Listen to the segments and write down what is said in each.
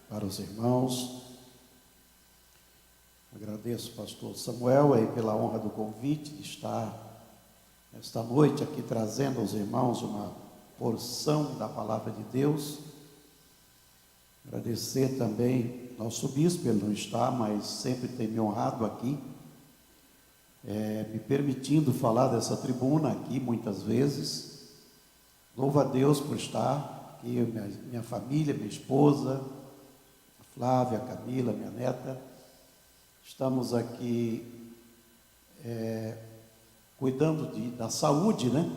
para os irmãos. Agradeço ao pastor Samuel aí pela honra do convite de estar esta noite aqui trazendo aos irmãos uma porção da palavra de Deus. Agradecer também nosso bispo, ele não está, mas sempre tem me honrado aqui, me permitindo falar dessa tribuna aqui muitas vezes. Louvo a Deus por estar aqui, minha família, minha esposa, a Flávia, a Camila, minha neta. Estamos aqui cuidando da saúde, né?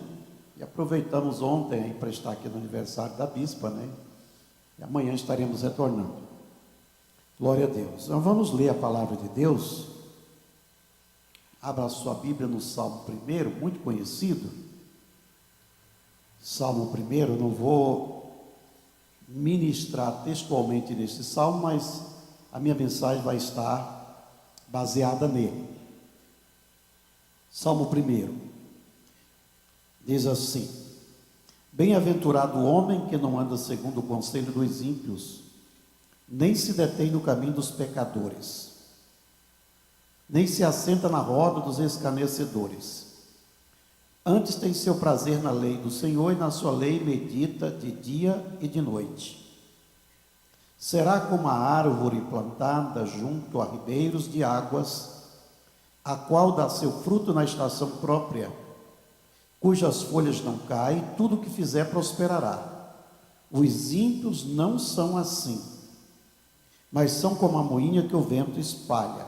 E aproveitamos ontem para estar aqui no aniversário da bispa, né? E amanhã estaremos retornando. Glória a Deus. Então vamos ler a palavra de Deus. Abra a sua Bíblia no Salmo 1, muito conhecido. Salmo 1, eu não vou ministrar textualmente nesse salmo, mas a minha mensagem vai estar baseada nele. Salmo 1 diz assim: Bem-aventurado o homem que não anda segundo o conselho dos ímpios, nem se detém no caminho dos pecadores, nem se assenta na roda dos escarnecedores. Antes tem seu prazer na lei do Senhor, e na sua lei medita de dia e de noite. Será como a árvore plantada junto a ribeiros de águas, a qual dá seu fruto na estação própria, cujas folhas não caem, tudo o que fizer prosperará. Os ímpios não são assim, mas são como a moinha que o vento espalha.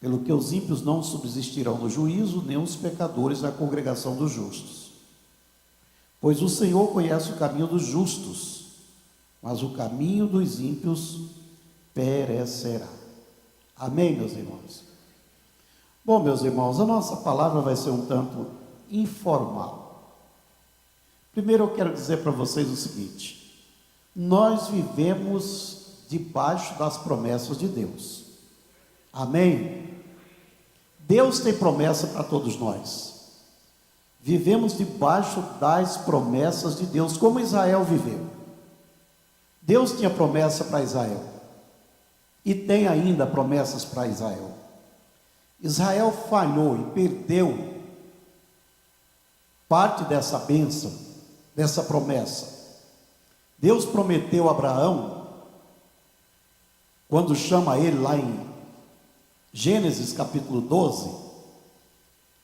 Pelo que os ímpios não subsistirão no juízo, nem os pecadores na congregação dos justos. Pois o Senhor conhece o caminho dos justos, mas o caminho dos ímpios perecerá. Amém, meus irmãos? Bom, meus irmãos, a nossa palavra vai ser um tanto informal. Primeiro eu quero dizer para vocês o seguinte: nós vivemos debaixo das promessas de Deus. Amém? Deus tem promessa para todos nós. Vivemos debaixo das promessas de Deus, como Israel viveu. Deus tinha promessa para Israel, e tem ainda promessas para Israel. Israel falhou e perdeu parte dessa bênção, dessa promessa. Deus prometeu a Abraão, quando chama ele lá em Gênesis capítulo 12,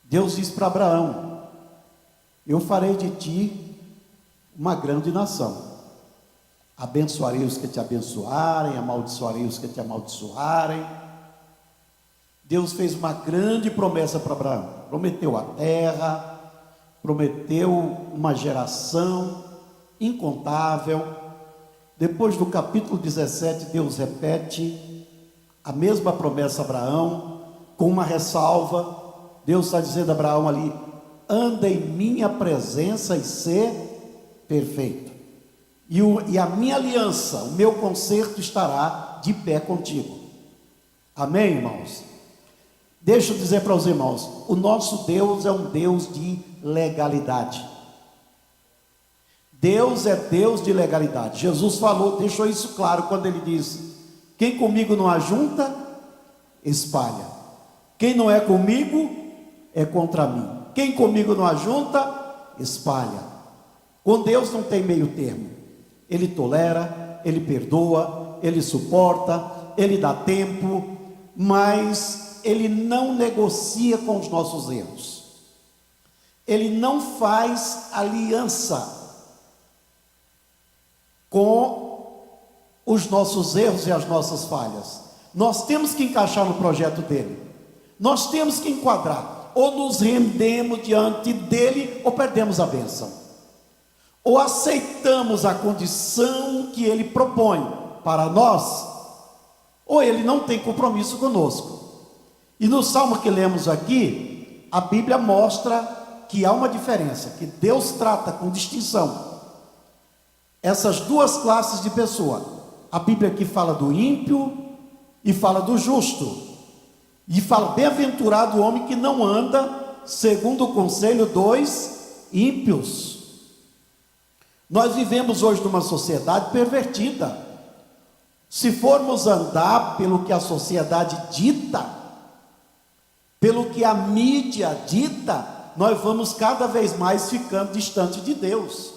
Deus diz para Abraão: eu farei de ti uma grande nação, abençoarei os que te abençoarem, amaldiçoarei os que te amaldiçoarem. Deus fez uma grande promessa para Abraão, prometeu a terra, prometeu uma geração incontável. Depois do capítulo 17, Deus repete a mesma promessa a Abraão, com uma ressalva. Deus está dizendo a Abraão ali: anda em minha presença e ser perfeito, e a minha aliança, o meu conserto estará de pé contigo. Amém, irmãos? Deixa eu dizer para os irmãos, o nosso Deus é um Deus de legalidade. Deus é Deus de legalidade. Jesus falou, deixou isso claro quando ele disse: quem comigo não ajunta, espalha. Quem não é comigo, é contra mim. Quem comigo não ajunta, espalha. Com Deus não tem meio termo. Ele tolera, Ele perdoa, Ele suporta, Ele dá tempo, mas Ele não negocia com os nossos erros. Ele não faz aliança com os nossos erros e as nossas falhas. Nós temos que encaixar no projeto dele. Nós temos que enquadrar. Ou nos rendemos diante dele, ou perdemos a bênção. Ou aceitamos a condição que ele propõe para nós, ou ele não tem compromisso conosco. E no salmo que lemos aqui, a Bíblia mostra que há uma diferença, que Deus trata com distinção essas duas classes de pessoa. A Bíblia aqui fala do ímpio e fala do justo, e fala: bem-aventurado o homem que não anda segundo o conselho dos ímpios. Nós vivemos hoje numa sociedade pervertida, Se formos andar pelo que a sociedade dita, pelo que a mídia dita, nós vamos cada vez mais ficando distante de Deus.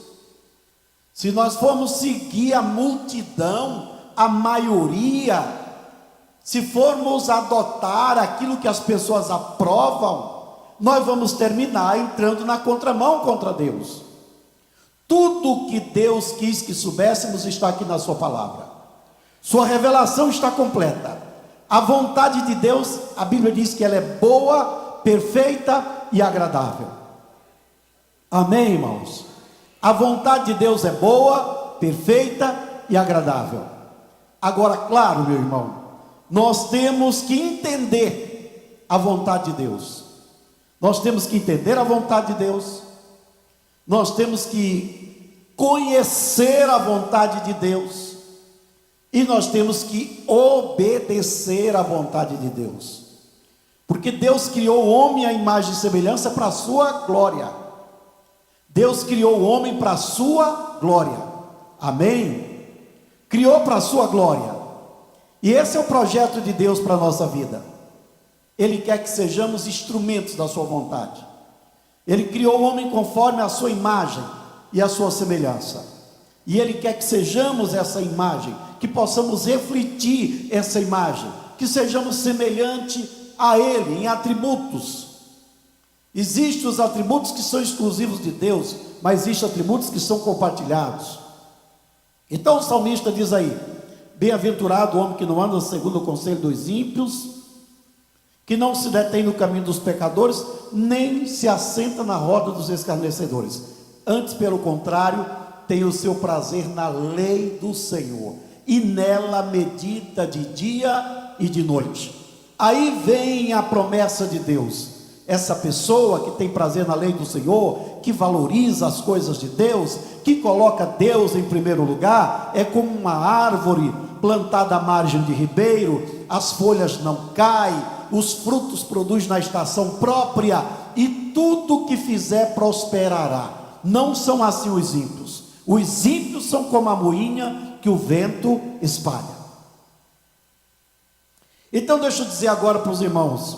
Se nós formos seguir a multidão, a maioria, se formos adotar aquilo que as pessoas aprovam, nós vamos terminar entrando na contramão contra Deus. Tudo que Deus quis que soubéssemos está aqui na sua palavra. Sua revelação está completa. A vontade de Deus, a Bíblia diz que ela é boa, perfeita e agradável. Amém, irmãos? A vontade de Deus é boa, perfeita e agradável. Agora, claro, meu irmão, nós temos que entender a vontade de Deus. Nós temos que entender a vontade de Deus. Nós temos que conhecer a vontade de Deus. E nós temos que obedecer à vontade de Deus. Porque Deus criou o homem à imagem e semelhança para a sua glória. Deus criou o homem para a sua glória. Amém? Criou para a sua glória. E esse é o projeto de Deus para a nossa vida. Ele quer que sejamos instrumentos da sua vontade. Ele criou o homem conforme a sua imagem e a sua semelhança. E Ele quer que sejamos essa imagem, que possamos refletir essa imagem, que sejamos semelhantes a Ele em atributos. Existem os atributos que são exclusivos de Deus, mas existem atributos que são compartilhados. Então o salmista diz aí: bem-aventurado o homem que não anda segundo o conselho dos ímpios, que não se detém no caminho dos pecadores, nem se assenta na roda dos escarnecedores. Antes, pelo contrário, tem o seu prazer na lei do Senhor, e nela medita de dia e de noite. Aí vem a promessa de Deus. Essa pessoa que tem prazer na lei do Senhor, que valoriza as coisas de Deus, que coloca Deus em primeiro lugar, é como uma árvore plantada à margem de ribeiro, as folhas não caem, os frutos produzem na estação própria, e tudo que fizer prosperará. Não são assim os ímpios. Os ímpios são como a moinha que o vento espalha. Então deixa eu dizer agora para os irmãos,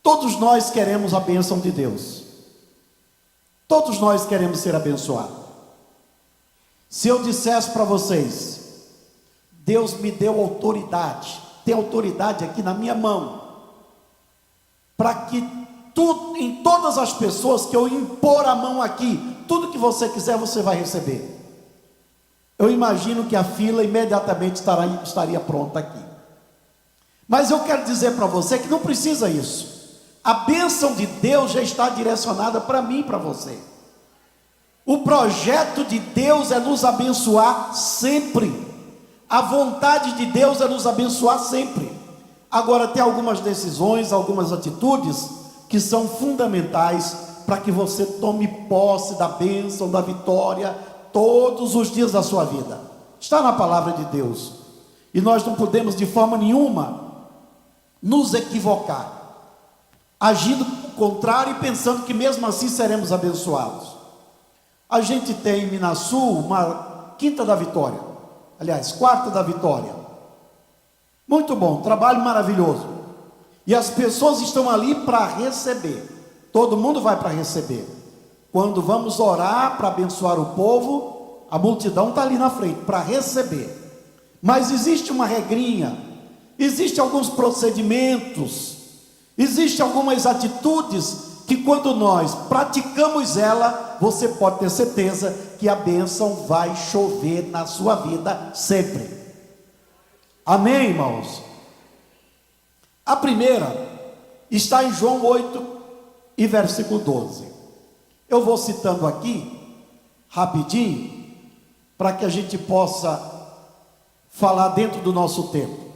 todos nós queremos a bênção de Deus. Todos nós queremos ser abençoados. Se eu dissesse para vocês, Deus me deu autoridade, tem autoridade aqui na minha mão, para que tudo, em todas as pessoas que eu impor a mão aqui, tudo que você quiser você vai receber. Eu imagino que a fila imediatamente estaria pronta aqui. Mas eu quero dizer para você que não precisa isso. A bênção de Deus já está direcionada para mim e para você. O projeto de Deus é nos abençoar sempre. A vontade de Deus é nos abençoar sempre. Agora tem algumas decisões, algumas atitudes que são fundamentais para que você tome posse da bênção, da vitória, todos os dias da sua vida. Está na palavra de Deus. E nós não podemos de forma nenhuma nos equivocar, agindo ao contrário e pensando que mesmo assim seremos abençoados. A gente tem em Minasul uma quinta da vitória, aliás, quarta da vitória. Muito bom, trabalho maravilhoso. E as pessoas estão ali para receber. Todo mundo vai para receber. Quando vamos orar para abençoar o povo, a multidão está ali na frente para receber. Mas existe uma regrinha, existem alguns procedimentos, existem algumas atitudes que quando nós praticamos ela, você pode ter certeza que a bênção vai chover na sua vida sempre. Amém, irmãos? A primeira está em João 8 e versículo 12. Eu vou citando aqui rapidinho para que a gente possa falar dentro do nosso tempo.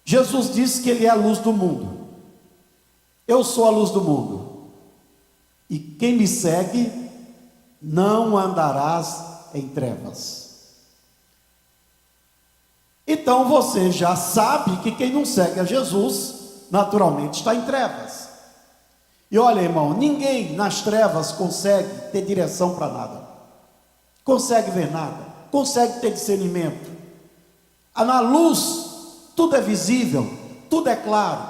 Jesus disse que Ele é a luz do mundo. Eu sou a luz do mundo. E quem me segue não andarás em trevas. Então você já sabe que quem não segue a Jesus, naturalmente está em trevas. E olha, irmão, ninguém nas trevas consegue ter direção para nada, consegue ver nada, consegue ter discernimento. Na luz, tudo é visível, tudo é claro.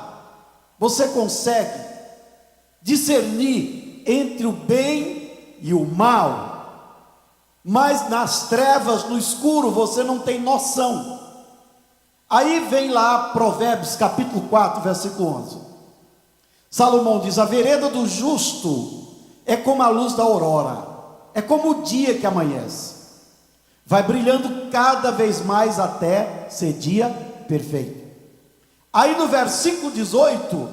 Você consegue discernir entre o bem e o mal. Mas nas trevas, no escuro, você não tem noção. Aí vem lá Provérbios capítulo 4, versículo 11. Salomão diz: a vereda do justo é como a luz da aurora, é como o dia que amanhece, vai brilhando cada vez mais até ser dia perfeito. Aí no versículo 18,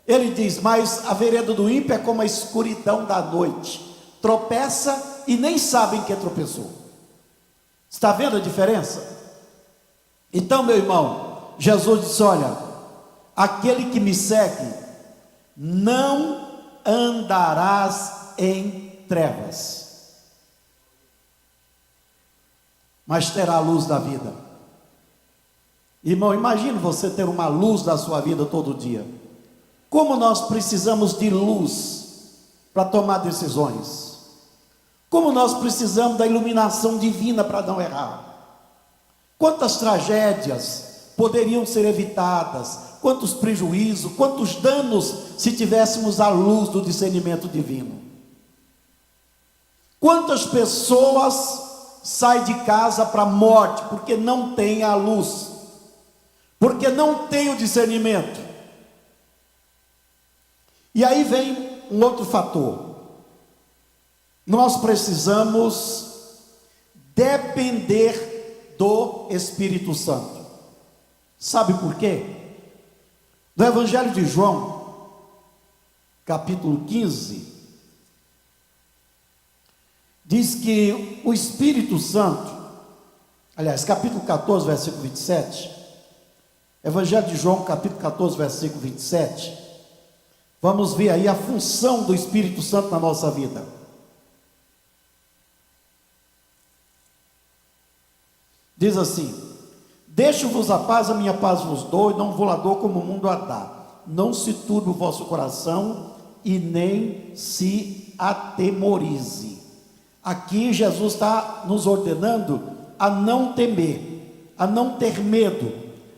ele diz: mas a vereda do ímpio é como a escuridão da noite, tropeça e nem sabe em que tropeçou. Está vendo a diferença? Então, meu irmão, Jesus disse: olha, aquele que me segue, não andarás em trevas, mas terá a luz da vida. Irmão, imagine você ter uma luz da sua vida todo dia. Como nós precisamos de luz para tomar decisões. Como nós precisamos da iluminação divina para não errar. Quantas tragédias poderiam ser evitadas, quantos prejuízos, quantos danos, se tivéssemos a luz do discernimento divino. Quantas pessoas saem de casa para a morte, porque não tem a luz, porque não tem o discernimento. E aí vem um outro fator. Nós precisamos depender do Espírito Santo. Sabe por quê? No Evangelho de João, capítulo 15, diz que o Espírito Santo, aliás, capítulo 14, versículo 27, Evangelho de João, capítulo 14, versículo 27, vamos ver aí a função do Espírito Santo na nossa vida. Diz assim: deixo-vos a paz, a minha paz vos dou, e não vou lá dou como o mundo a dá. Não se turbe o vosso coração, e nem se atemorize. Aqui Jesus está nos ordenando a não temer, a não ter medo.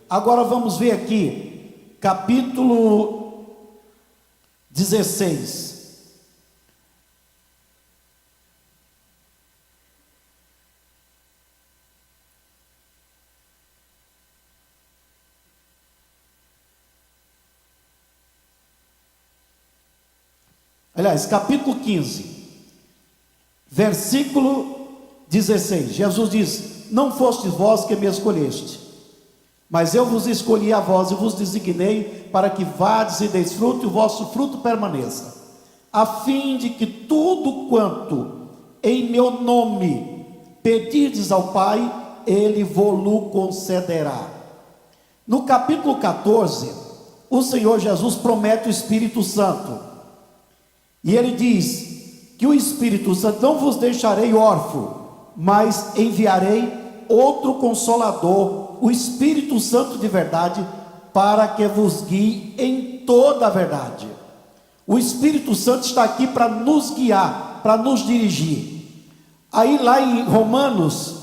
Agora vamos ver aqui, capítulo 16. Aliás, capítulo 15, versículo 16, Jesus diz: não fostes vós que me escolheste, mas eu vos escolhi a vós e vos designei para que vades e deis fruto e o vosso fruto permaneça, a fim de que tudo quanto em meu nome pedirdes ao Pai, Ele vos concederá. No capítulo 14, o Senhor Jesus promete o Espírito Santo. E ele diz que o Espírito Santo: não vos deixarei órfão, mas enviarei outro Consolador, o Espírito Santo de verdade, para que vos guie em toda a verdade. O Espírito Santo está aqui para nos guiar, para nos dirigir. Aí lá em Romanos,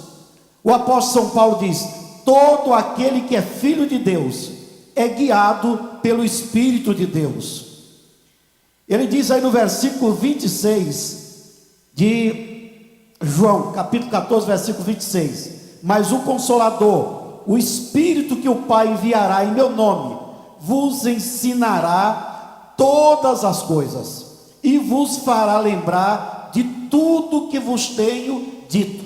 o apóstolo São Paulo diz: todo aquele que é filho de Deus é guiado pelo Espírito de Deus. Ele diz aí no versículo 26 de João, capítulo 14, versículo 26: mas o Consolador, o Espírito que o Pai enviará em meu nome, vos ensinará todas as coisas, e vos fará lembrar de tudo que vos tenho dito.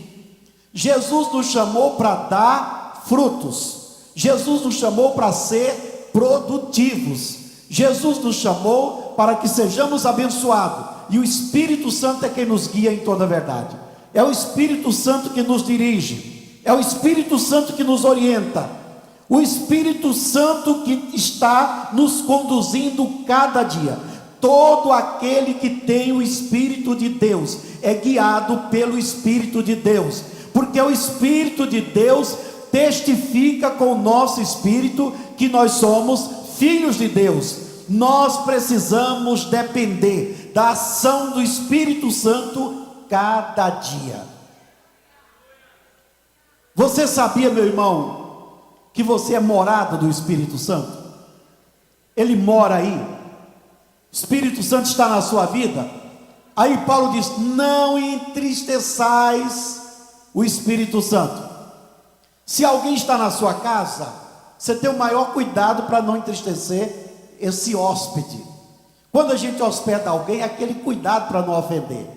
Jesus nos chamou para dar frutos, Jesus nos chamou para ser produtivos, Jesus nos chamou para que sejamos abençoados, e o Espírito Santo é quem nos guia em toda a verdade. É o Espírito Santo que nos dirige, é o Espírito Santo que nos orienta, o Espírito Santo que está nos conduzindo cada dia. Todo aquele que tem o Espírito de Deus é guiado pelo Espírito de Deus, porque o Espírito de Deus testifica com o nosso espírito que nós somos filhos de Deus. Nós precisamos depender da ação do Espírito Santo cada dia. Você sabia, meu irmão, que você é morada do Espírito Santo? Ele mora aí. O Espírito Santo está na sua vida. Aí Paulo diz: não entristeçais o Espírito Santo. Se alguém está na sua casa, você tem o maior cuidado para não entristecer esse hóspede. Quando a gente hospeda alguém, é aquele cuidado para não ofender,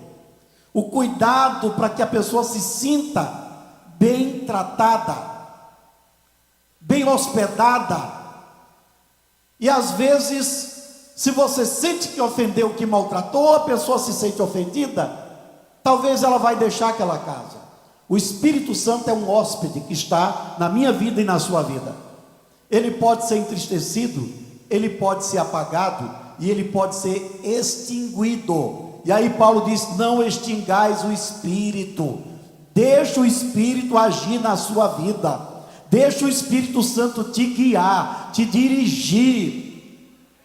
o cuidado para que a pessoa se sinta bem tratada, bem hospedada. E às vezes, se você sente que ofendeu, que maltratou, a pessoa se sente ofendida, talvez ela vai deixar aquela casa. O Espírito Santo é um hóspede que está na minha vida e na sua vida. Ele pode ser entristecido, ele pode ser apagado e ele pode ser extinguido. E aí Paulo diz: não extingais o Espírito. Deixa o Espírito agir na sua vida. Deixa o Espírito Santo te guiar, te dirigir.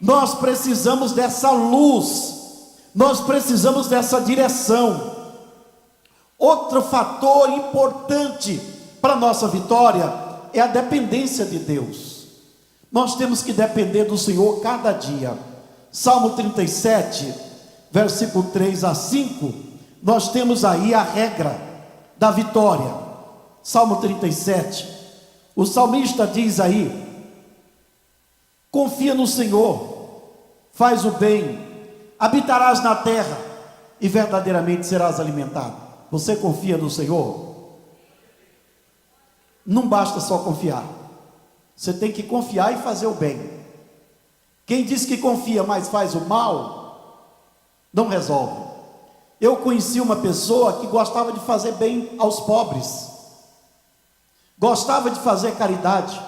Nós precisamos dessa luz, nós precisamos dessa direção. Outro fator importante para a nossa vitória é a dependência de Deus. Nós temos que depender do Senhor cada dia. Salmo 37, versículo 3 a 5, nós temos aí a regra da vitória. Salmo 37, o salmista diz aí: confia no Senhor, faz o bem, habitarás na terra e verdadeiramente serás alimentado. Você confia no Senhor? Não basta só confiar, você tem que confiar e fazer o bem. Quem diz que confia, mas faz o mal, não resolve. Eu conheci uma pessoa que gostava de fazer bem aos pobres, gostava de fazer caridade.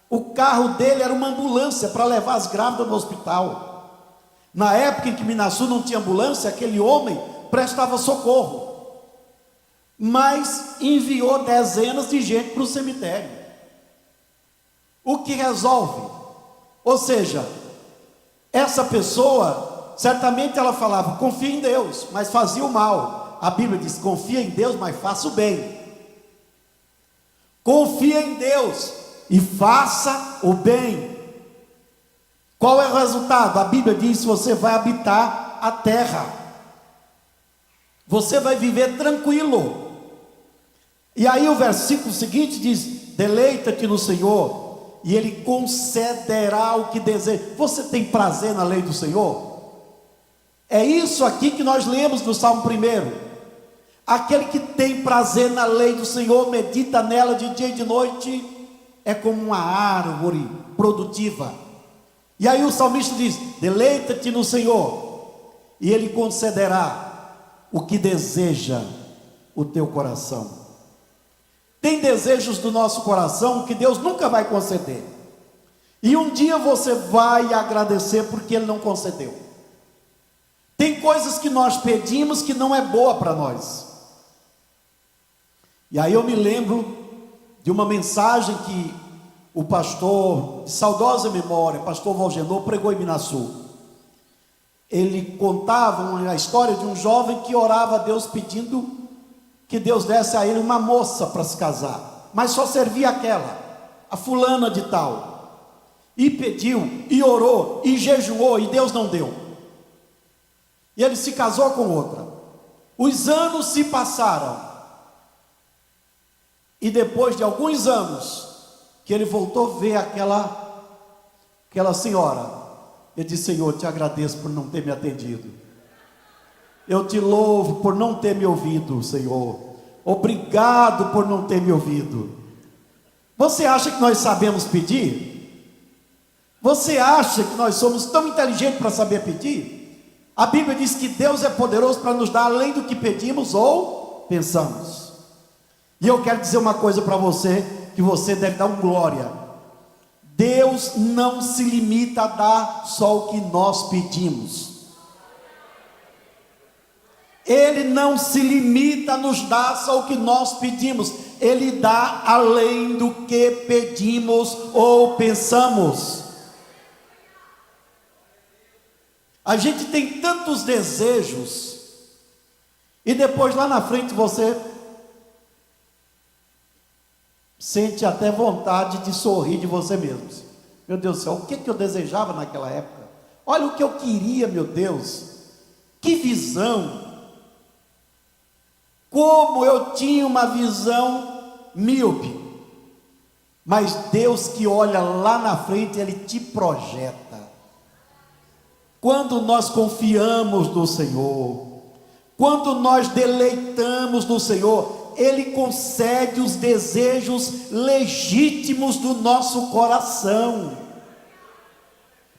O carro dele era uma ambulância para levar as grávidas no hospital. Na época em que Minaçu não tinha ambulância, aquele homem prestava socorro, mas enviou dezenas de gente para o cemitério. O que resolve? Ou seja, essa pessoa, certamente ela falava: confia em Deus, mas fazia o mal. A Bíblia diz: confia em Deus, mas faça o bem. Confia em Deus e faça o bem. Qual é o resultado? A Bíblia diz: você vai habitar a terra, você vai viver tranquilo. E aí o versículo seguinte diz: deleita-te no Senhor e Ele concederá o que deseja. Você tem prazer na lei do Senhor? É isso aqui que nós lemos no Salmo 1. Aquele que tem prazer na lei do Senhor, medita nela de dia e de noite, é como uma árvore produtiva. E aí o salmista diz: deleita-te no Senhor e Ele concederá o que deseja o teu coração. Tem desejos do nosso coração que Deus nunca vai conceder, e um dia você vai agradecer porque Ele não concedeu. Tem coisas que nós pedimos que não é boa para nós. E aí eu me lembro de uma mensagem que o pastor, de saudosa memória, pastor Valgenor, pregou em Minaçu. Ele contava a história de um jovem que orava a Deus pedindo que Deus desse a ele uma moça para se casar, mas só servia aquela, a fulana de tal. E pediu, e orou, e jejuou, e Deus não deu. E ele se casou com outra. Os anos se passaram, e depois de alguns anos, que ele voltou a ver aquela senhora, ele disse: Senhor, te agradeço por não ter me atendido. Eu te louvo por não ter me ouvido, Senhor. Obrigado por não ter me ouvido. Você acha que nós sabemos pedir? Você acha que nós somos tão inteligentes para saber pedir? A Bíblia diz que Deus é poderoso para nos dar além do que pedimos ou pensamos. E eu quero dizer uma coisa para você, que você deve dar um glória. Deus não se limita a dar só o que nós pedimos. Ele não se limita a nos dar só o que nós pedimos. Ele dá além do que pedimos ou pensamos. A gente tem tantos desejos, e depois lá na frente você Sente até vontade de sorrir de você mesmo. Meu Deus do céu, o que eu desejava naquela época? Olha o que eu queria, meu Deus. Que visão. Como eu tinha uma visão míope. Mas Deus que olha lá na frente, Ele te projeta. Quando nós confiamos no Senhor, quando nós deleitamos no Senhor, Ele concede os desejos legítimos do nosso coração.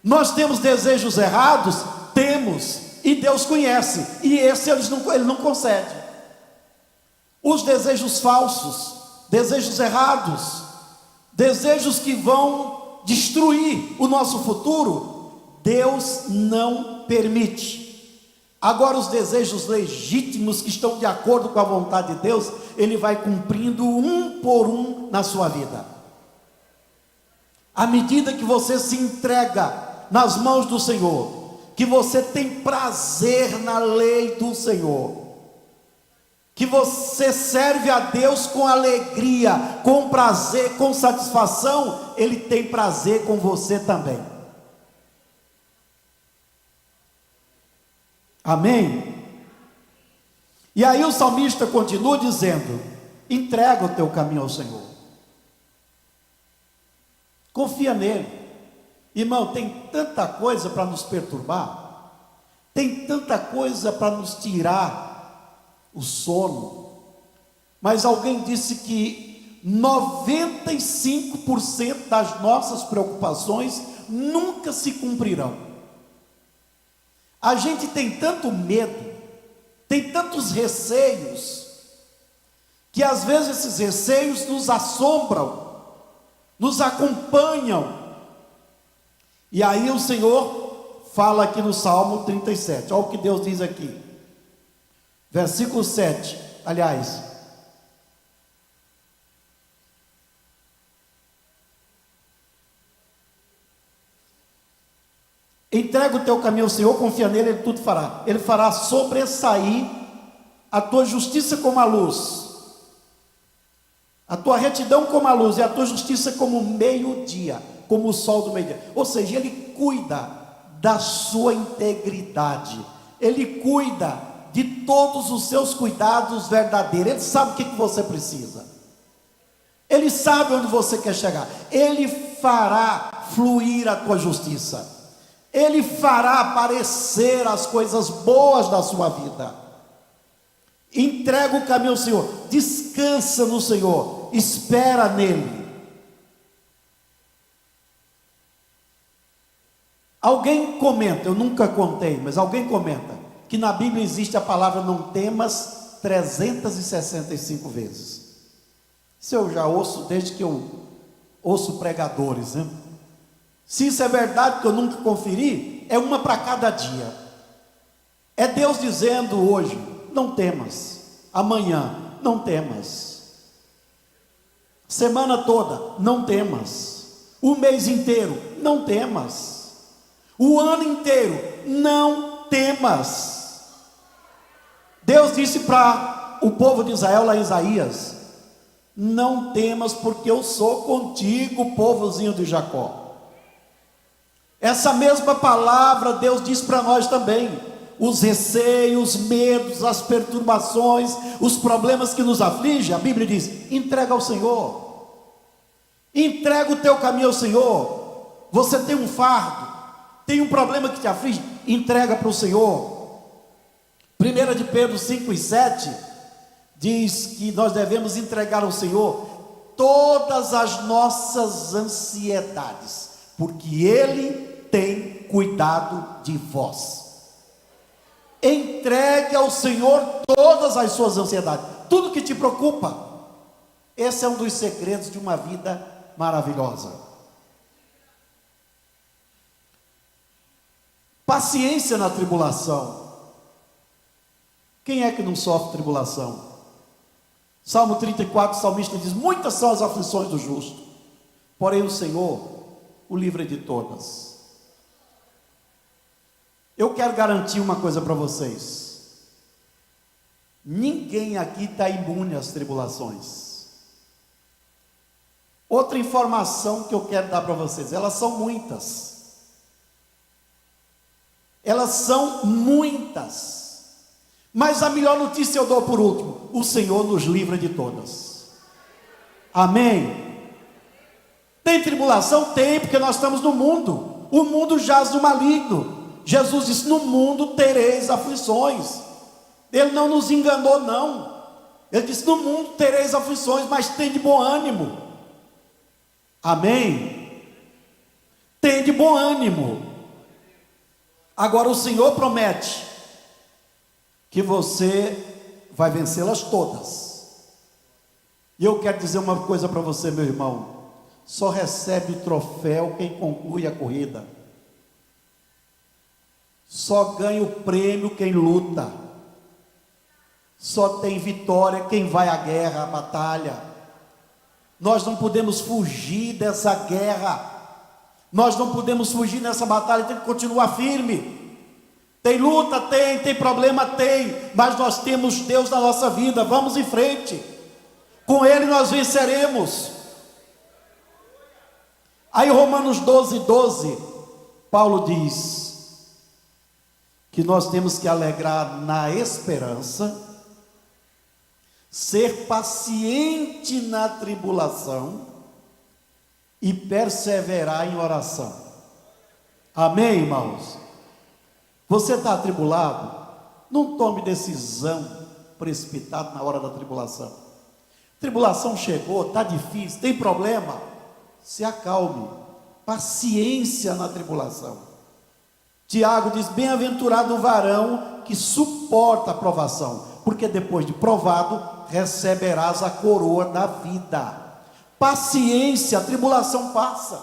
Nós temos desejos errados? Temos, e Deus conhece, e esse Ele não concede. Os desejos falsos, desejos errados, desejos que vão destruir o nosso futuro, Deus não permite. Agora, os desejos legítimos que estão de acordo com a vontade de Deus, Ele vai cumprindo um por um na sua vida. À medida que você se entrega nas mãos do Senhor, que você tem prazer na lei do Senhor, que você serve a Deus com alegria, com prazer, com satisfação, Ele tem prazer com você também. Amém? E aí o salmista continua dizendo: entrega o teu caminho ao Senhor, confia nele. Irmão, tem tanta coisa para nos perturbar, tem tanta coisa para nos tirar o sono, mas alguém disse que 95% das nossas preocupações nunca se cumprirão. A gente tem tanto medo, tem tantos receios, que às vezes esses receios nos assombram, nos acompanham. E aí o Senhor fala aqui no Salmo 37, olha o que Deus diz aqui, versículo 7, aliás, entrega o teu caminho ao Senhor, confia nele, Ele tudo fará. Ele fará sobressair a tua justiça como a luz, a tua retidão como a luz, e a tua justiça como o meio-dia, como o sol do meio-dia. Ou seja, Ele cuida da sua integridade, Ele cuida de todos os seus cuidados verdadeiros. Ele sabe o que você precisa, Ele sabe onde você quer chegar, Ele fará fluir a tua justiça, Ele fará aparecer as coisas boas da sua vida. Entrega o caminho ao Senhor, descansa no Senhor, espera nele. Alguém comenta, eu nunca contei, mas alguém comenta que na Bíblia existe a palavra não temas 365 vezes. Isso eu já ouço desde que eu ouço pregadores, né? Se isso é verdade, que eu nunca conferi, é uma para cada dia. É Deus dizendo hoje, não temas. Amanhã, não temas. Semana toda, não temas. O mês inteiro, não temas. O ano inteiro, não temas. Deus disse para o povo de Israel lá em Isaías: não temas, porque eu sou contigo, povozinho de Jacó. Essa mesma palavra Deus diz para nós também. Os receios, os medos, as perturbações, os problemas que nos afligem, a Bíblia diz: entrega ao Senhor, entrega o teu caminho ao Senhor. Você tem um fardo, tem um problema que te aflige, entrega para o Senhor. 1 de Pedro 5 e 7 diz que nós devemos entregar ao Senhor todas as nossas ansiedades, porque Ele tem cuidado de vós. Entregue ao Senhor todas as suas ansiedades, tudo que te preocupa. Esse é um dos segredos de uma vida maravilhosa. Paciência na tribulação. Quem é que não sofre tribulação? Salmo 34, o salmista diz: muitas são as aflições do justo, porém o Senhor o livra de todas. Eu quero garantir uma coisa para vocês: ninguém aqui está imune às tribulações. Outra informação que eu quero dar para vocês, elas são muitas. Elas são muitas. Mas a melhor notícia eu dou por último: o Senhor nos livra de todas. Amém? Tem tribulação? Tem, porque nós estamos no mundo. O mundo jaz do maligno. Jesus disse: no mundo tereis aflições. Ele não nos enganou, não. Ele disse: no mundo tereis aflições, mas tem de bom ânimo. Amém? Tem de bom ânimo. Agora o Senhor promete que você vai vencê-las todas. E eu quero dizer uma coisa para você, meu irmão: só recebe o troféu quem conclui a corrida. Só ganha o prêmio quem luta. Só tem vitória quem vai à guerra, à batalha. Nós não podemos fugir dessa guerra. Nós não podemos fugir nessa batalha, tem que continuar firme. Tem luta? Tem problema? Tem, mas nós temos Deus na nossa vida, vamos em frente. Com Ele nós venceremos. Aí Romanos 12:12, Paulo diz que nós temos que alegrar na esperança, ser paciente na tribulação e perseverar em oração. Amém, irmãos? Você está atribulado? Não tome decisão precipitada na hora da tribulação. Tribulação chegou, está difícil, tem problema? Se acalme. Paciência na tribulação. Tiago diz: bem-aventurado o varão que suporta a provação, porque depois de provado receberás a coroa da vida. Paciência, a tribulação passa.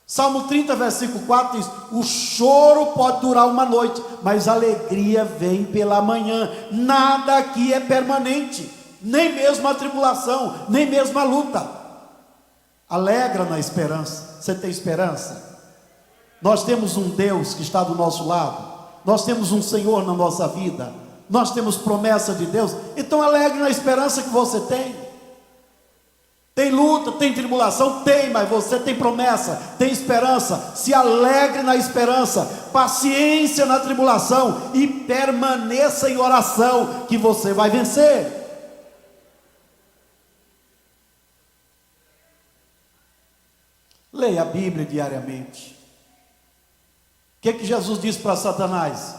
Salmo 30, versículo 4 diz: o choro pode durar uma noite, mas a alegria vem pela manhã. Nada aqui é permanente, nem mesmo a tribulação, nem mesmo a luta. Alegra na esperança. Você tem esperança? Nós temos um Deus que está do nosso lado. Nós temos um Senhor na nossa vida. Nós temos promessa de Deus. Então alegre na esperança que você tem. Tem luta, tem tribulação? Tem, mas você tem promessa, tem esperança. Se alegre na esperança, paciência na tribulação e permaneça em oração, que você vai vencer. Leia a Bíblia diariamente. O que Jesus disse para Satanás?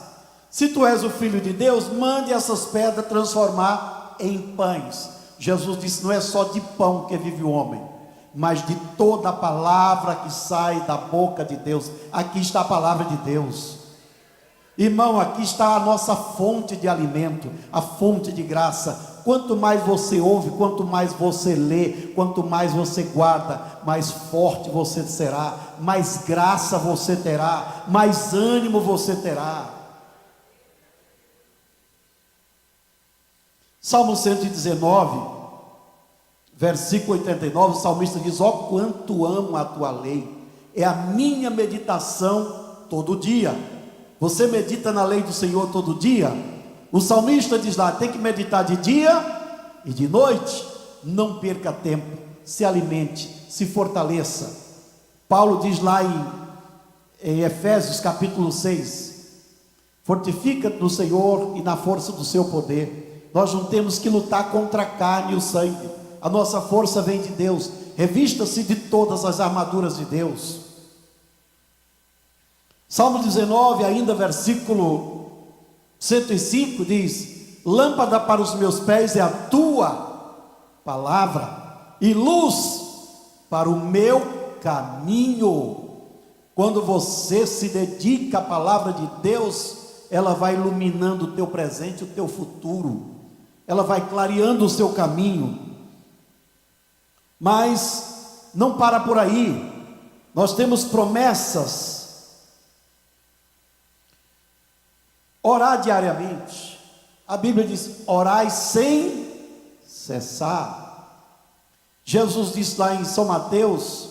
Se tu és o Filho de Deus, mande essas pedras transformar em pães. Jesus disse: não é só de pão que vive o homem, mas de toda a palavra que sai da boca de Deus. Aqui está a palavra de Deus. Irmão, aqui está a nossa fonte de alimento, a fonte de graça. Quanto mais você ouve, quanto mais você lê, quanto mais você guarda, mais forte você será, mais graça você terá, mais ânimo você terá. Salmo 119, versículo 89, o salmista diz: ó quanto amo a tua lei, é a minha meditação todo dia. Você medita na lei do Senhor todo dia? O salmista diz lá: tem que meditar de dia e de noite. Não perca tempo, se alimente, se fortaleça. Paulo diz lá em Efésios capítulo 6: fortifica-te no Senhor e na força do seu poder. Nós não temos que lutar contra a carne e o sangue. A nossa força vem de Deus. Revista-se de todas as armaduras de Deus. Salmo 19, ainda versículo 105 diz: lâmpada para os meus pés é a tua palavra e luz para o meu caminho. Quando você se dedica à palavra de Deus, ela vai iluminando o teu presente e o teu futuro. Ela vai clareando o seu caminho. Mas não para por aí. Nós temos promessas. Orar diariamente. A Bíblia diz: orai sem cessar. Jesus disse lá em São Mateus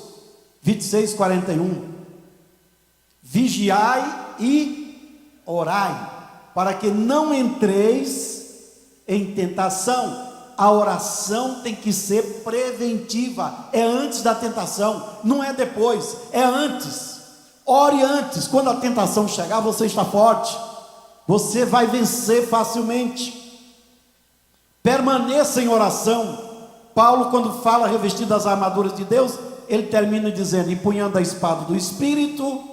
26, 41: vigiai e orai, para que não entreis em tentação. a oração tem que ser preventiva, é antes da tentação, não é depois, é antes. Ore antes, quando a tentação chegar, você está forte, você vai vencer facilmente. Permaneça em oração. Paulo, quando fala revestido das armaduras de Deus, ele termina dizendo: empunhando a espada do Espírito,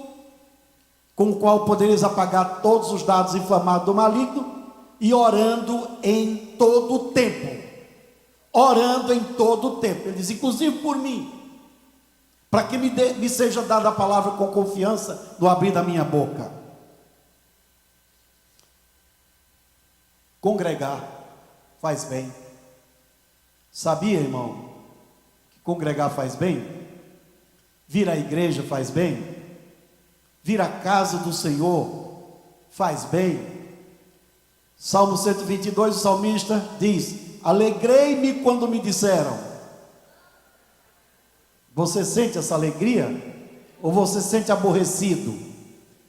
com o qual podereis apagar todos os dardos inflamados do maligno, e orando em todo o tempo. Orando em todo o tempo. Ele diz: inclusive por mim, para que me seja dada a palavra com confiança no abrir da minha boca. Congregar faz bem. Sabia, irmão, que congregar faz bem? Vir à igreja faz bem? Vir à casa do Senhor faz bem? Salmo 122, o salmista diz: alegrei-me quando me disseram. Você sente essa alegria? Ou você sente aborrecido?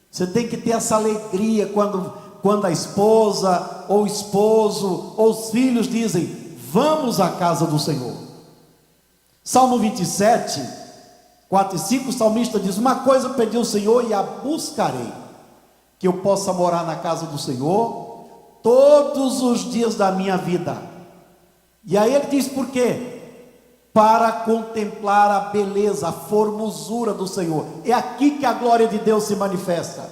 Você tem que ter essa alegria quando a esposa, ou o esposo, ou os filhos dizem: vamos à casa do Senhor. Salmo 27, 4 e 5, o salmista diz: uma coisa pedi ao Senhor e a buscarei, que eu possa morar na casa do Senhor todos os dias da minha vida. E aí ele diz por quê? Para contemplar a beleza, a formosura do Senhor. É aqui que a glória de Deus se manifesta.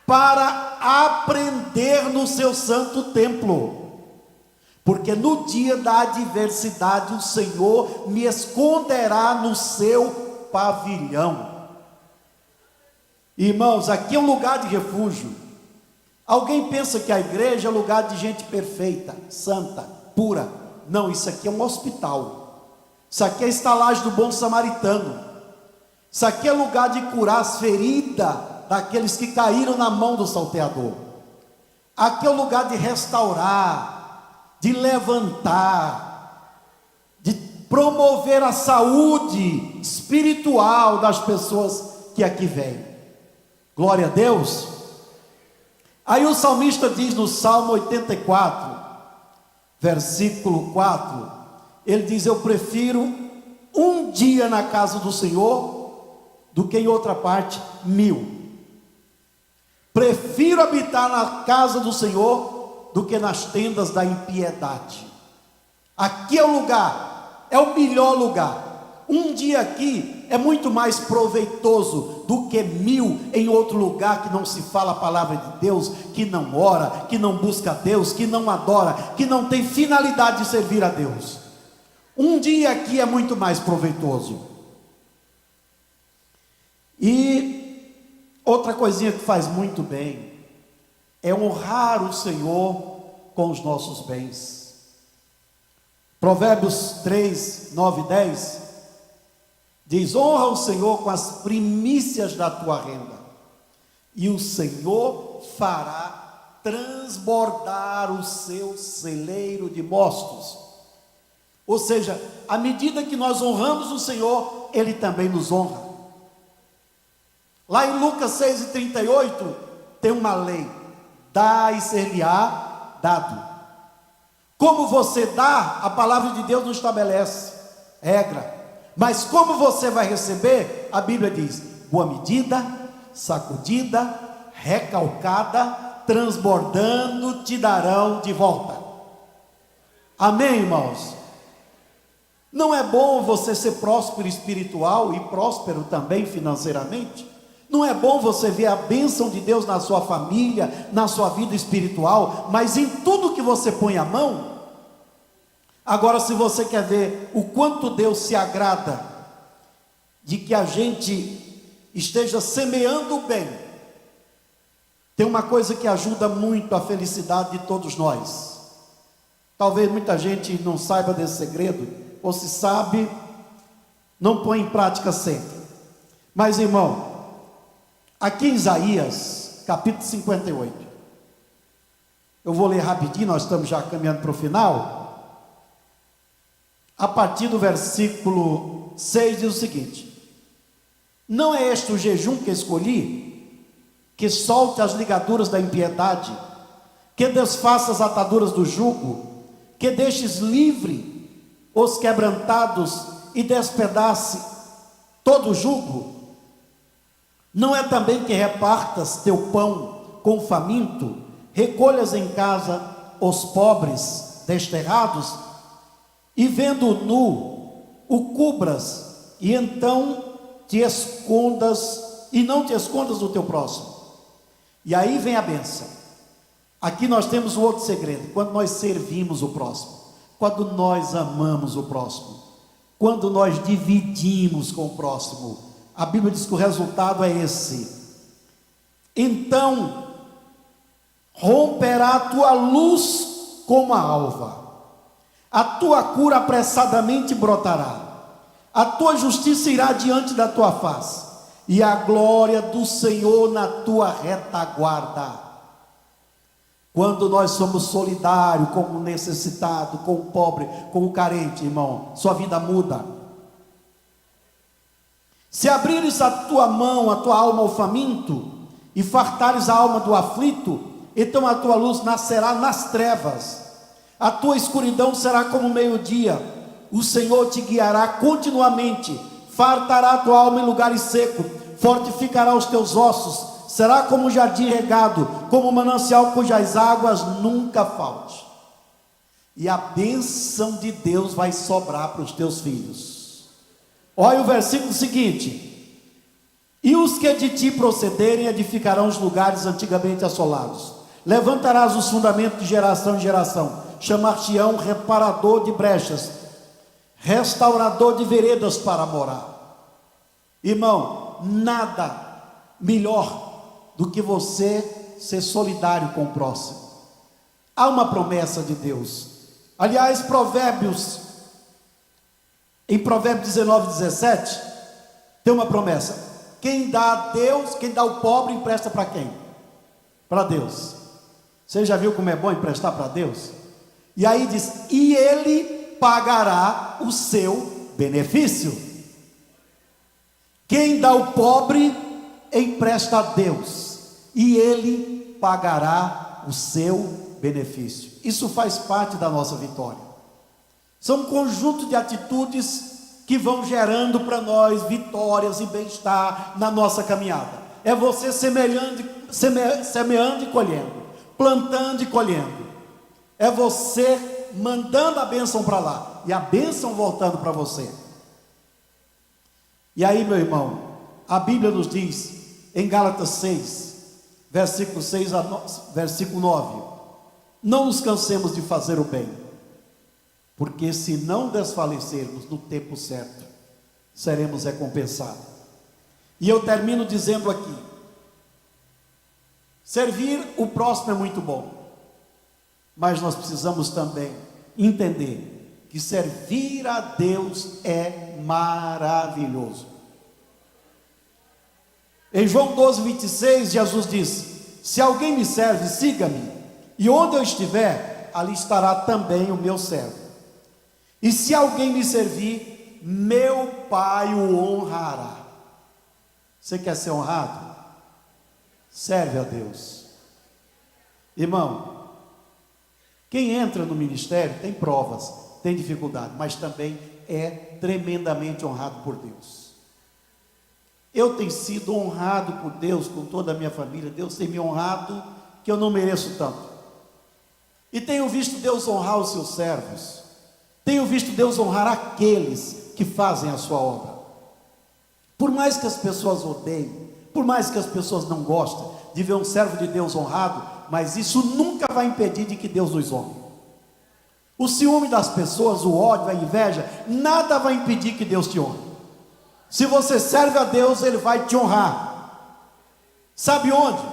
Para aprender no seu santo templo, porque no dia da adversidade o Senhor me esconderá no seu pavilhão. Irmãos, aqui é um lugar de refúgio. Alguém pensa que a igreja é lugar de gente perfeita, santa, pura. Não, isso aqui é um hospital. Isso aqui é a estalagem do bom samaritano. Isso aqui é lugar de curar as feridas daqueles que caíram na mão do salteador. Aqui é o lugar de restaurar, de levantar, de promover a saúde espiritual das pessoas que aqui vêm. Glória a Deus. Aí o salmista diz no Salmo 84, versículo 4, ele diz: eu prefiro um dia na casa do Senhor do que em outra parte 1000. Prefiro habitar na casa do Senhor do que nas tendas da impiedade. Aqui é o lugar, é o melhor lugar. Um dia aqui é muito mais proveitoso do que 1000 em outro lugar que não se fala a palavra de Deus, que não ora, que não busca a Deus, que não adora, que não tem finalidade de servir a Deus. Um dia aqui é muito mais proveitoso. E outra coisinha que faz muito bem é honrar o Senhor com os nossos bens. Provérbios 3, 9 e 10 diz: honra o Senhor com as primícias da tua renda, e o Senhor fará transbordar o seu celeiro de mostos. Ou seja, à medida que nós honramos o Senhor, Ele também nos honra. Lá em Lucas 6,38 tem uma lei: dá e ser-lhe-á dado. Como você dá, a palavra de Deus não estabelece regra, mas como você vai receber, a Bíblia diz: boa medida, sacudida, recalcada, transbordando, te darão de volta. Amém, irmãos? Não é bom você ser próspero espiritual e próspero também financeiramente? Não é bom você ver a bênção de Deus na sua família, na sua vida espiritual, mas em tudo que você põe a mão? Agora, se você quer ver o quanto Deus se agrada de que a gente esteja semeando o bem, tem uma coisa que ajuda muito a felicidade de todos nós. Talvez muita gente não saiba desse segredo, ou se sabe, não põe em prática sempre. Mas, irmão, aqui em Isaías, capítulo 58, eu vou ler rapidinho, nós estamos já caminhando para o final. A partir do versículo 6 diz o seguinte: não é este o jejum que escolhi, que solte as ligaduras da impiedade, que desfaça as ataduras do jugo, que deixes livre os quebrantados e despedace todo o jugo? Não é também que repartas teu pão com o faminto, recolhas em casa os pobres desterrados, e vendo nu, o cubras, e então te escondas, e não te escondas do teu próximo. E aí vem a bênção. Aqui nós temos um outro segredo: quando nós servimos o próximo, quando nós amamos o próximo, quando nós dividimos com o próximo, a Bíblia diz que o resultado é esse. Então romperá a tua luz como a alva, a tua cura apressadamente brotará, a tua justiça irá diante da tua face, e a glória do Senhor na tua retaguarda. Quando nós somos solidários com o necessitado, com o pobre, com o carente, irmão, sua vida muda. Se abrires a tua mão, a tua alma ao faminto, e fartares a alma do aflito, então a tua luz nascerá nas trevas, a tua escuridão será como o meio-dia. O Senhor te guiará continuamente, fartará a tua alma em lugares secos, fortificará os teus ossos, será como um jardim regado, como um manancial cujas águas nunca falte. E a bênção de Deus vai sobrar para os teus filhos. Olha o versículo seguinte: e os que de ti procederem edificarão os lugares antigamente assolados, levantarás os fundamentos de geração em geração, chamar-te-ão reparador de brechas, restaurador de veredas para morar. Irmão, nada melhor do que você ser solidário com o próximo. Há uma promessa de Deus. Aliás, em Provérbios 19:17, tem uma promessa: quem dá a Deus, quem dá ao pobre, empresta para quem? Para Deus. Você já viu como é bom emprestar para Deus? E aí diz: e Ele pagará o seu benefício. Quem dá ao pobre, empresta a Deus, e Ele pagará o seu benefício. Isso faz parte da nossa vitória. São um conjunto de atitudes que vão gerando para nós vitórias e bem-estar na nossa caminhada. É você semeando e colhendo, plantando e colhendo. É você mandando a bênção para lá e a bênção voltando para você. E aí, meu irmão, a Bíblia nos diz em Gálatas 6, versículo 6 a versículo 9: não nos cansemos de fazer o bem, porque se não desfalecermos no tempo certo, seremos recompensados. E eu termino dizendo aqui: servir o próximo é muito bom, mas nós precisamos também entender que servir a Deus é maravilhoso. Em João 12:26, Jesus disse: se alguém me serve, siga-me, e onde eu estiver, ali estará também o meu servo. E se alguém me servir, meu Pai o honrará. Você quer ser honrado? Serve a Deus. Irmão, quem entra no ministério tem provas, tem dificuldade, mas também é tremendamente honrado por Deus. Eu tenho sido honrado por Deus com toda a minha família. Deus tem me honrado que eu não mereço tanto. E tenho visto Deus honrar os seus servos. Tenho visto Deus honrar aqueles que fazem a sua obra. Por mais que as pessoas odeiem, por mais que as pessoas não gostem de ver um servo de Deus honrado, mas isso nunca vai impedir de que Deus nos honre. O ciúme das pessoas, o ódio, a inveja, nada vai impedir que Deus te honre. Se você serve a Deus, Ele vai te honrar. Sabe onde? O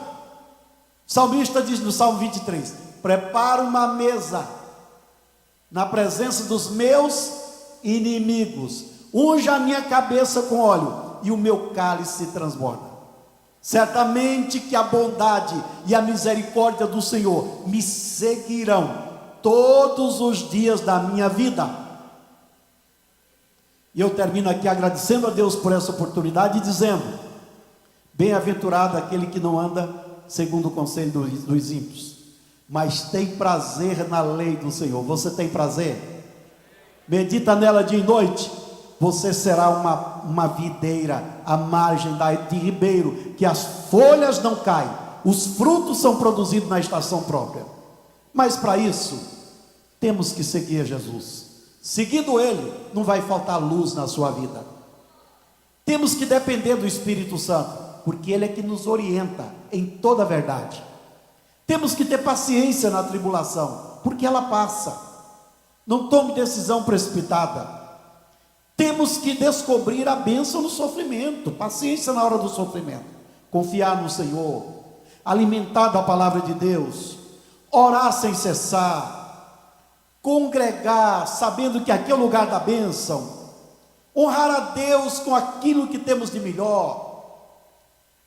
salmista diz no Salmo 23: prepara uma mesa na presença dos meus inimigos, unja a minha cabeça com óleo, e o meu cálice transborda. Certamente que a bondade e a misericórdia do Senhor me seguirão todos os dias da minha vida. E eu termino aqui agradecendo a Deus por essa oportunidade e dizendo: bem-aventurado aquele que não anda segundo o conselho dos ímpios, mas tem prazer na lei do Senhor. Você tem prazer? Medita nela dia e noite. Você será uma videira à margem de ribeiro, que as folhas não caem, os frutos são produzidos na estação própria. Mas para isso, temos que seguir Jesus. Seguindo Ele, não vai faltar luz na sua vida. Temos que depender do Espírito Santo, porque Ele é que nos orienta em toda a verdade. Temos que ter paciência na tribulação, porque ela passa. Não tome decisão precipitada. Temos que descobrir a bênção no sofrimento, paciência na hora do sofrimento, confiar no Senhor, alimentar da palavra de Deus, orar sem cessar, congregar, sabendo que aqui é o lugar da bênção, honrar a Deus com aquilo que temos de melhor,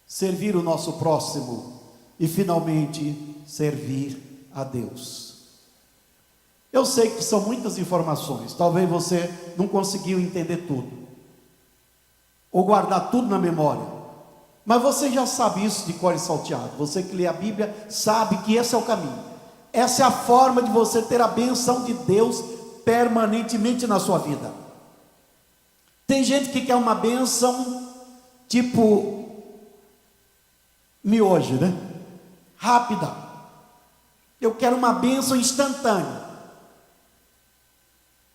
servir o nosso próximo e finalmente servir a Deus. Eu sei que são muitas informações, talvez você não conseguiu entender tudo, ou guardar tudo na memória, mas você já sabe isso de cor e salteado. Você que lê a Bíblia sabe que esse é o caminho, essa é a forma de você ter a benção de Deus permanentemente na sua vida. Tem gente que quer uma benção tipo miojo, né? Rápida. Eu quero uma benção instantânea.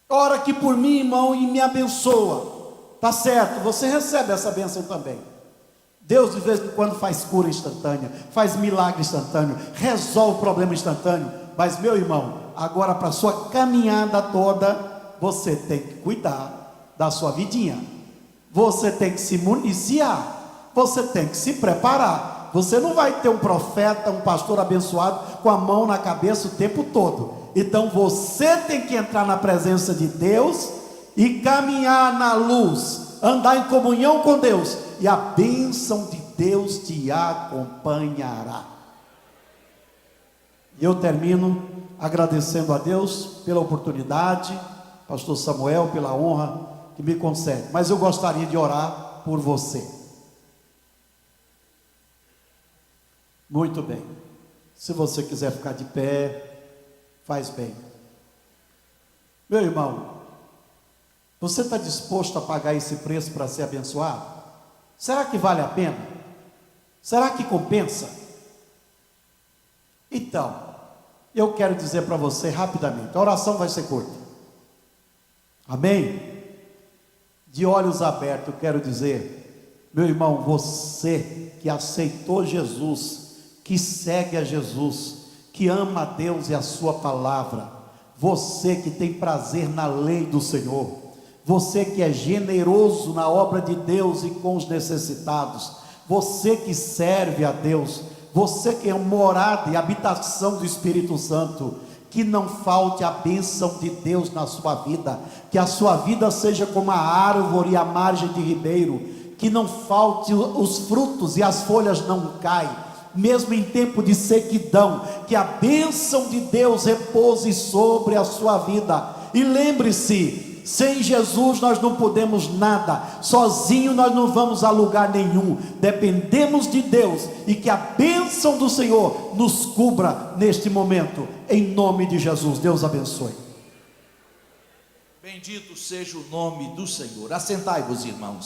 Ora aqui por mim, irmão, e me abençoa. Tá certo, você recebe essa bênção também. Deus de vez em quando faz cura instantânea, faz milagre instantâneo, resolve o problema instantâneo. Mas meu irmão, agora para a sua caminhada toda, você tem que cuidar da sua vidinha. Você tem que se municiar, você tem que se preparar. Você não vai ter um profeta, um pastor abençoado com a mão na cabeça o tempo todo. Então você tem que entrar na presença de Deus e caminhar na luz, andar em comunhão com Deus, e a bênção de Deus te acompanhará. Eu termino agradecendo a Deus pela oportunidade, pastor Samuel, pela honra que me concede, mas eu gostaria de orar por você. Muito bem, se você quiser ficar de pé, faz bem. Meu irmão, você está disposto a pagar esse preço para ser abençoado? Será que vale a pena? Será que compensa? Então, eu quero dizer para você rapidamente, a oração vai ser curta. Amém? De olhos abertos, eu quero dizer, meu irmão, você que aceitou Jesus, que segue a Jesus, que ama a Deus e a sua palavra, você que tem prazer na lei do Senhor, você que é generoso na obra de Deus e com os necessitados, você que serve a Deus, você que é morada e habitação do Espírito Santo, que não falte a bênção de Deus na sua vida, que a sua vida seja como a árvore à margem de ribeiro, que não falte os frutos e as folhas não caem, mesmo em tempo de sequidão, que a bênção de Deus repouse sobre a sua vida. E lembre-se, sem Jesus nós não podemos nada, sozinho nós não vamos a lugar nenhum, dependemos de Deus, e que a bênção do Senhor nos cubra neste momento, em nome de Jesus. Deus abençoe. Bendito seja o nome do Senhor. Assentai-vos, irmãos.